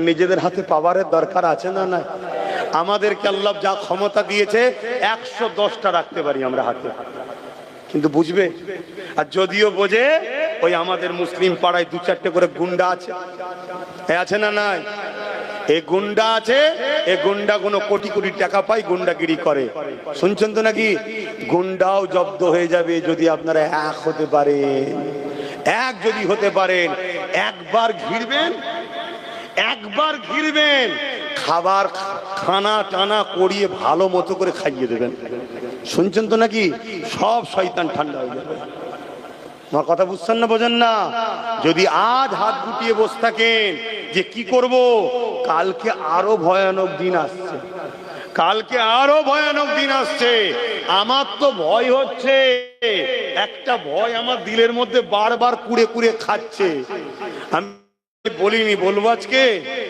নিজেদের হাতে পাওয়ারের দরকার আছে না? না, আমাদেরকে আল্লাহ যা ক্ষমতা দিয়েছে 110টা রাখতে পারি আমরা হাতে, কিন্তু বুঝবে? আর যদিও বোঝে, ওই আমাদের মুসলিম পাড়ায় 2-4টে করে গুন্ডা আছে, আছে না? নাই, এই গুন্ডা আছে, এই গুন্ডা কোনো কোটি কোটি টাকা পায়, গুন্ডাগিরি করে। শুনছেন তো নাকি? গুন্ডাও জব্দ হয়ে যাবে যদি আপনারা এক হতে পারেন। এক যদি হতে পারেন, একবার ঘিরবেন, খাবার খানা টানা করিয়ে ভালো মতো করে খাইয়ে দেবেন। শুনছেন তো নাকি? সব শয়তান ঠান্ডা হয়ে যাবে। আমার কথা বুঝছেন না? বোঝেন না? যদি আজ হাত গুটিয়ে বসে থাকেন যে কি করব, কালকে আরো ভয়ানক দিন আসছে, কালকে আরো ভয়ানক দিন আসছে। আমার তো ভয় হচ্ছে, একটা ভয় আমার দিলের মধ্যে বারবার কুড়ে কুড়ে খাচ্ছে। আমি বলিনি, বলবো আজকে।